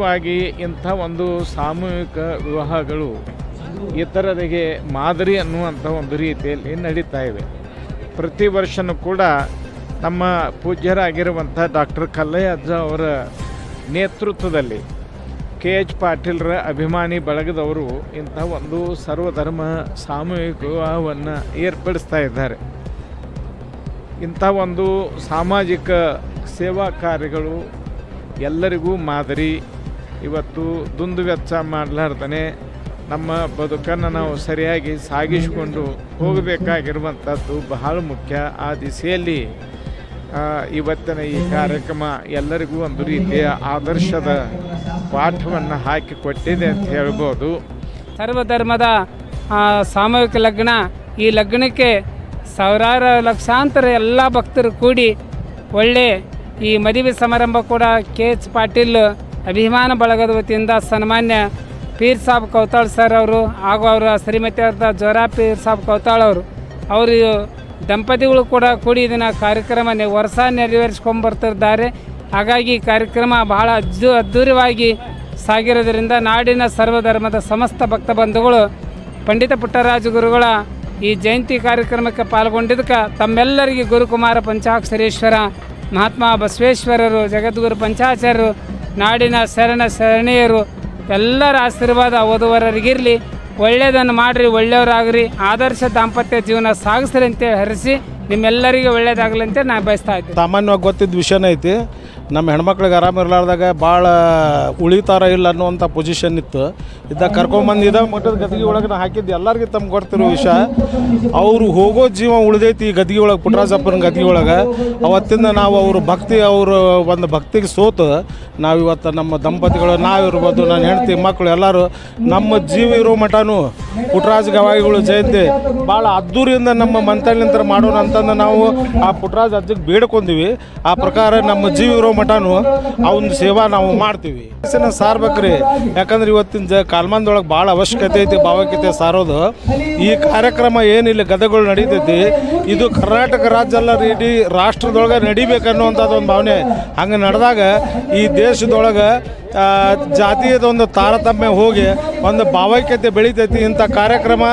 ವಿಶೇಷವಾಗಿ ಇಂಥ ಒಂದು ಸಾಮೂಹಿಕ ವಿವಾಹಗಳು ಇತರರಿಗೆ ಮಾದರಿ ಅನ್ನುವಂಥ ಒಂದು ರೀತಿಯಲ್ಲಿ ನಡೀತಾ ಇವೆ. ಪ್ರತಿ ವರ್ಷವೂ ಕೂಡ ನಮ್ಮ ಪೂಜ್ಯರಾಗಿರುವಂಥ ಡಾಕ್ಟರ್ ಕಲ್ಲಯ್ಯ ಅಜ್ಜ ಅವರ ನೇತೃತ್ವದಲ್ಲಿ KH ಪಾಟೀಲ್ರ ಅಭಿಮಾನಿ ಬಳಗದವರು ಇಂಥ ಒಂದು ಸರ್ವಧರ್ಮ ಸಾಮೂಹಿಕ ವಿವಾಹವನ್ನು ಏರ್ಪಡಿಸ್ತಾ ಇದ್ದಾರೆ. ಇಂಥ ಒಂದು ಸಾಮಾಜಿಕ ಸೇವಾ ಕಾರ್ಯಗಳು ಎಲ್ಲರಿಗೂ ಮಾದರಿ. ಇವತ್ತು ದುಂದುವೆಚ್ಚ ಮಾಡಲಾರ್ದೇ ನಮ್ಮ ಬದುಕನ್ನು ನಾವು ಸರಿಯಾಗಿ ಸಾಗಿಸಿಕೊಂಡು ಹೋಗಬೇಕಾಗಿರುವಂಥದ್ದು ಬಹಳ ಮುಖ್ಯ. ಆ ದಿಸೆಯಲ್ಲಿ ಇವತ್ತಿನ ಈ ಕಾರ್ಯಕ್ರಮ ಎಲ್ಲರಿಗೂ ಒಂದು ರೀತಿಯ ಆದರ್ಶದ ಪಾಠವನ್ನು ಹಾಕಿಕೊಟ್ಟಿದೆ ಅಂತ ಹೇಳ್ಬೋದು. ಸರ್ವಧರ್ಮದ ಸಾಮೂಹಿಕ ಲಗ್ನ, ಈ ಲಗ್ನಕ್ಕೆ ಸಾವಿರಾರು ಲಕ್ಷಾಂತರ ಎಲ್ಲ ಭಕ್ತರು ಕೂಡಿ ಒಳ್ಳೆ ಈ ಮದುವೆ ಸಮಾರಂಭ ಕೂಡ KH ಪಾಟೀಲ್ ಅಭಿಮಾನ ಬಳಗದ ವತಿಯಿಂದ ಸನ್ಮಾನ್ಯ ಪೀರ್ ಸಾಬ್ ಕೌತಾಳ್ ಸರ್ ಅವರು ಹಾಗೂ ಅವರ ಶ್ರೀಮತಿಯಾದ ಜೋರಾ ಪೀರ್ ಸಾಬ್ ಕೌತಾಳ್ ಅವರು ದಂಪತಿಗಳು ಕೂಡ ಕೂಡಿ ಇದನ್ನು ಕಾರ್ಯಕ್ರಮ ವರ್ಷ ನೆರವೇರಿಸ್ಕೊಂಡ್ಬರ್ತಿದ್ದಾರೆ. ಹಾಗಾಗಿ ಕಾರ್ಯಕ್ರಮ ಬಹಳ ಅದ್ಧೂರಿಯಾಗಿ ಸಾಗಿರೋದರಿಂದ ನಾಡಿನ ಸರ್ವಧರ್ಮದ ಸಮಸ್ತ ಭಕ್ತ ಬಂಧುಗಳು ಪಂಡಿತ ಪುಟ್ಟರಾಜ ಗುರುಗಳ ಈ ಜಯಂತಿ ಕಾರ್ಯಕ್ರಮಕ್ಕೆ ಪಾಲ್ಗೊಂಡಿದ್ದಕ್ಕೆ ತಮ್ಮೆಲ್ಲರಿಗೆ ಗುರುಕುಮಾರ ಪಂಚಾಕ್ಷರೇಶ್ವರ, ಮಹಾತ್ಮ ಬಸವೇಶ್ವರರು, ಜಗದ್ಗುರು ಪಂಚಾಚಾರ್ಯರು, ನಾಡಿನ ಶರಣೀಯರು ಎಲ್ಲರ ಆಶೀರ್ವಾದ ಓದುವವರಿಗಿರಲಿ. ಒಳ್ಳೆಯದನ್ನು ಮಾಡಿರಿ, ಒಳ್ಳೆಯವರಾಗ್ರಿ, ಆದರ್ಶ ದಾಂಪತ್ಯ ಜೀವನ ಸಾಗಿಸ್ರಿ ಅಂತೇಳಿ ಹರಿಸಿ ನಿಮ್ಮೆಲ್ಲರಿಗೆ ಒಳ್ಳೇದಾಗಲಿ ಅಂತ ನಾನು ಬಯಸ್ತಾ ಇದ್ದೀನಿ. ಸಾಮಾನ್ಯವಾಗಿ ಗೊತ್ತಿದ್ದ ವಿಷಯನೇ ಐತಿ. ನಮ್ಮ ಹೆಣ್ಮಕ್ಳಿಗೆ ಆರಾಮಿರ್ಲಾರ್ದಾಗ ಭಾಳ ಉಳಿತಾರ ಇಲ್ಲ ಅನ್ನುವಂಥ ಪೊಸಿಷನ್ ಇದ್ದಾಗ ಕರ್ಕೊಂಬಂದು ಇದ ಮಟ್ಟದ ಗದಿಗೆ ಒಳಗೆ ನಾ ಹಾಕಿದ್ದು ಎಲ್ಲರಿಗೂ ತಮ್ಗೆ ಗೊತ್ತಿರೋ ವಿಷಯ. ಅವರು ಹೋಗೋ ಜೀವ ಉಳಿದೈತಿ ಈ ಗದಿಗೆ ಒಳಗೆ, ಪುಟ್ಟರಾಜಪ್ಪನ ಗದಿಗೆ ಒಳಗೆ. ಅವತ್ತಿಂದ ನಾವು ಅವರು ಭಕ್ತಿ, ಅವರು ಒಂದು ಭಕ್ತಿಗೆ ಸೋತು ನಾವಿವತ್ತು ನಮ್ಮ ದಂಪತಿಗಳು ನಾವಿರ್ಬೋದು, ನನ್ನ ಹೆಂಡತಿ ಮಕ್ಕಳು ಎಲ್ಲರೂ ನಮ್ಮ ಜೀವ ಇರೋ ಮಠನೂ ಪುಟ್ಟರಾಜ ಗವಾಯಿಗಳು ಜಯಂತಿ ಭಾಳ ಅದ್ದೂರಿಯಿಂದ ನಮ್ಮ ಮಂತಲಿಂತರ ಮಾಡೋಣ ಅಂತಂದು ನಾವು ಆ ಪುಟ್ಟರಾಜ ಅಜ್ಜಿಗೆ ಬೇಡ್ಕೊಂತೀವಿ. ಆ ಪ್ರಕಾರ ನಮ್ಮ ಜೀವ ಇರೋ ಮಠನೂ ಅವನ ಸೇವಾ ನಾವು ಮಾಡ್ತೀವಿ. ಸಾರ್ಬೇಕ್ರಿ, ಯಾಕಂದ್ರೆ ಇವತ್ತಿನ ಕಾಲಮಾನದೊಳಗೆ ಭಾಳ ಅವಶ್ಯಕತೆ ಐತಿ ಭಾವೈಕ್ಯತೆ ಸಾರೋದು. ಈ ಕಾರ್ಯಕ್ರಮ ಏನಿಲ್ಲ ಗದಗಳು ನಡೀತೈತಿ, ಇದು ಕರ್ನಾಟಕ ರಾಜ್ಯ ಅಲ್ಲ, ಇಡೀ ರಾಷ್ಟ್ರದೊಳಗೆ ನಡಿಬೇಕನ್ನುವಂಥದ್ದು ಒಂದು ಭಾವನೆ. ಹಂಗೆ ನಡೆದಾಗ ಈ ದೇಶದೊಳಗೆ ಜಾತಿಯದೊಂದು ತಾರತಮ್ಯ ಹೋಗಿ ಒಂದು ಭಾವೈಕ್ಯತೆ ಬೆಳೀತೈತಿ. ಇಂಥ ಕಾರ್ಯಕ್ರಮ